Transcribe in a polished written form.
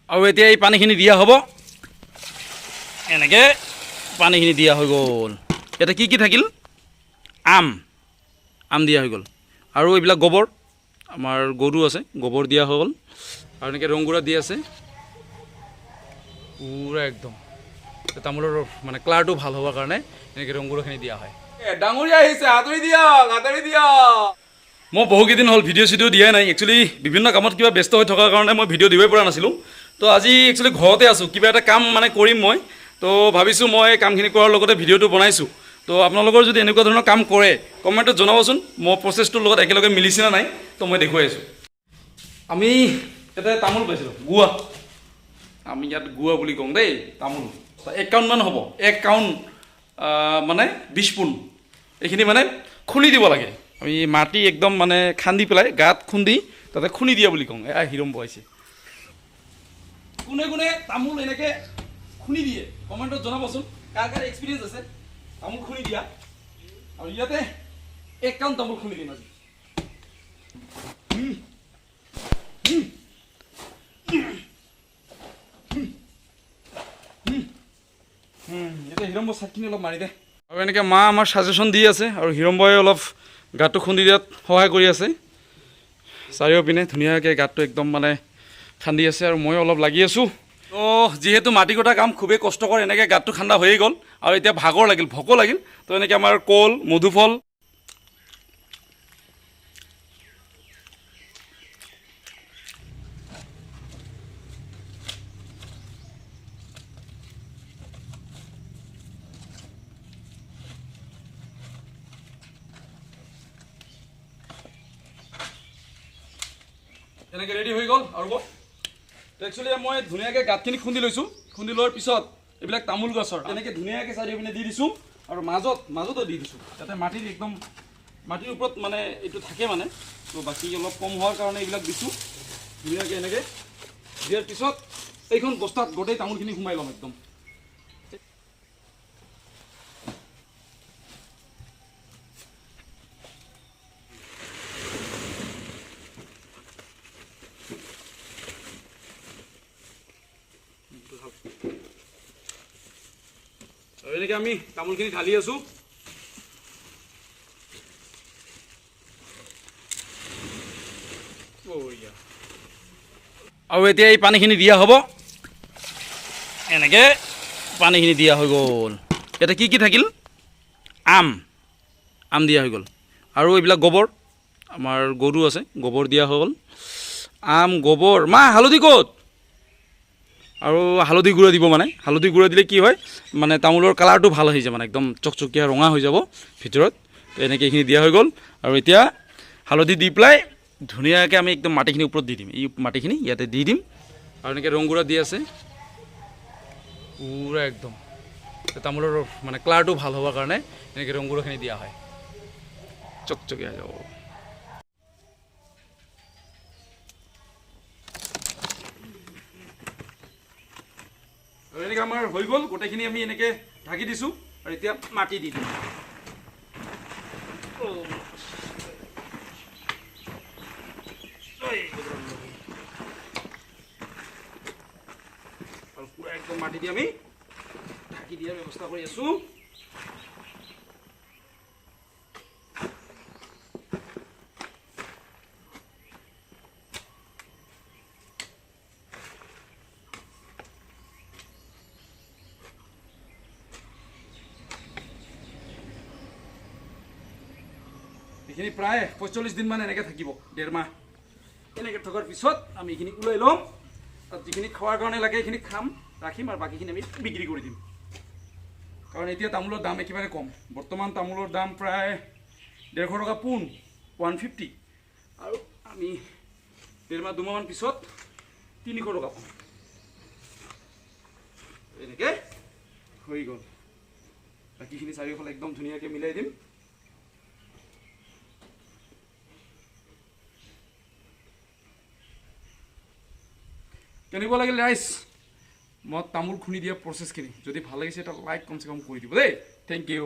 আৰু এতিয়া এই পানীখিনি দিয়া হ'ব এনেকৈ পানীখিনি দিয়া হৈ গ'ল ইয়াতে কি থাকিল আম দিয়া হৈ গ'ল আৰু এইবিলাক গোবৰ আমাৰ গৰু আছে গোবৰ দিয়া হৈ গ'ল আৰু এনেকৈ ৰংগুৰা দি আছে পুৰা একদম তামোলৰ মানে কালাৰটো ভাল হ'বৰ কাৰণে এনেকৈ ৰংগুৰাখিনি দিয়া হয় ডাঙৰীয়া আহিছে আদৰি দিয়ক মই বহুকেইদিন হ'ল ভিডিঅ' চিডিঅ' দিয়াই নাই একচুৱেলি বিভিন্ন কামত কিবা ব্যস্ত হৈ থকাৰ কাৰণে মই ভিডিঅ' দিবই পৰা নাছিলোঁ তো আজি একচুৱেলি ঘৰতে আছোঁ কিবা এটা কাম মানে কৰিম মই তো ভাবিছোঁ মই কামখিনি কৰাৰ লগতে ভিডিঅ'টো বনাইছোঁ তো আপোনালোকৰ যদি এনেকুৱা ধৰণৰ কাম কৰে কমেণ্টত জনাবচোন মই প্ৰচেছটোৰ লগত একেলগে মিলিছে নে নাই তো মই দেখুৱাই আছোঁ আমি এটা তামোল পাইছিলোঁ গুৱা আমি ইয়াত গুৱা বুলি কওঁ দেই তামোল 1 কাউণ্ট মান হ'ব 1 কাউণ্ট মানে 20 পোন এইখিনি মানে খুন্দি দিব লাগে আমি মাটি একদম মানে খান্দি পেলাই গাঁত খুন্দি তাতে খুন্দি দিয়া বুলি কওঁ হিৰম বহাইছে কোনে তামোল এনেকৈ খুন্দি দিয়ে কমেণ্টত জনাবচোন কাৰ এক্সপিৰিয়েঞ্চ আছে তামোল খুন্দি দিয়া আৰু ইয়াতে 1 কাউণ্ট তামোল খুন্দি দিম আজি এতিয়া হিৰম্ব চাটখিনি অলপ মাৰি দে আৰু এনেকৈ মা আমাৰ ছাজেশ্যন দি আছে আৰু হিৰম্বই অলপ গাঁতটো খুন্দি দিয়াত সহায় কৰি আছে চাৰিওপিনে ধুনীয়াকৈ গাঁতটো একদম মানে খান্দি আছে আৰু মই অলপ লাগি আছোঁ তো যিহেতু মাটি কটা কাম খুবেই কষ্টকৰ এনেকৈ গাঁতটো খান্দা হৈয়ে গ'ল আৰু এতিয়া ভাগৰ লাগিল ভোকো লাগিল তো এনেকৈ আমাৰ কল মধুফল এনেকৈ ৰেডি হৈ গ'ল আৰু একচুৱেলি মই ধুনীয়াকৈ গাঁতখিনি খুন্দি লৈছোঁ খুন্দি লোৱাৰ পিছত এইবিলাক তামোল গছৰ এনেকৈ ধুনীয়াকৈ চাৰিওপিনে দি দিছোঁ আৰু মাজতো দি দিছোঁ যাতে মাটিৰ একদম মাটিৰ ওপৰত মানে এইটো থাকে মানে তো বাকী অলপ কম হোৱাৰ কাৰণে এইবিলাক দিছোঁ ধুনীয়াকৈ এনেকৈ দিয়াৰ পিছত এইখন বস্তাত গোটেই তামোলখিনি সোমাই ল'ম একদম আৰু এনেকৈ আমি তামোলখিনি ঢালি আছোঁ আৰু এতিয়া এই পানীখিনি দিয়া হ'ব এনেকৈ পানীখিনি দিয়া হৈ গ'ল ইয়াতে কি থাকিল আম দিয়া হৈ গ'ল আৰু এইবিলাক গোবৰ আমাৰ গৰু আছে গোবৰ দিয়া হৈ গ'ল আম গোবৰ মা হালধি ক'ত আৰু হালধি গুড়া দিব মানে হালধি গুড়া দিলে কি হয় মানে তামোলৰ কালাৰটো ভাল হৈ যায় মানে একদম চকচকীয়া ৰঙা হৈ যাব ভিতৰত তো এনেকৈ এইখিনি দিয়া হৈ গ'ল আৰু এতিয়া হালধি দি পেলাই ধুনীয়াকৈ আমি একদম মাটিখিনি ওপৰত দি দিম এই মাটিখিনি ইয়াতে দি দিম আৰু এনেকৈ ৰংগুড়া দি আছে পুৰা একদম তামোলৰ মানে কালাৰটো ভাল হ'বৰ কাৰণে এনেকৈ ৰংগুড়াখিনি দিয়া হয় চকচকীয়া হৈ যাব আৰু এনেকৈ আমাৰ হৈ গ'ল গোটেইখিনি আমি এনেকৈ ঢাকি দিছোঁ আৰু এতিয়া মাটি দি দিম আৰু পুৰা একদম মাটি দি আমি ঢাকি দিয়াৰ ব্যৱস্থা কৰি আছোঁ এইখিনি প্ৰায় 45 দিনমান এনেকৈ থাকিব 1.5 মাহ এনেকৈ থকাৰ পিছত আমি এইখিনি ওলাই ল'ম তাত যিখিনি খোৱাৰ কাৰণে লাগে এইখিনি খাম ৰাখিম আৰু বাকীখিনি আমি বিক্ৰী কৰি দিম কাৰণ এতিয়া তামোলৰ দাম একেবাৰে কম বৰ্তমান তামোলৰ দাম প্ৰায় 150 টকা পোন 150 আৰু আমি 1.5 মাহ 2 মাহমান পিছত 300 টকা পাম এনেকৈ হৈ গ'ল বাকীখিনি চাৰিওফালে একদম ধুনীয়াকৈ মিলাই দিম কেনেকুৱা লাগিল ৰাইজ মই তামোল খুন্দি দিয়া প্ৰচেছখিনি যদি ভাল লাগিছে এটা লাইক কমচে কম কৰি দিব দেই থেংক ইউ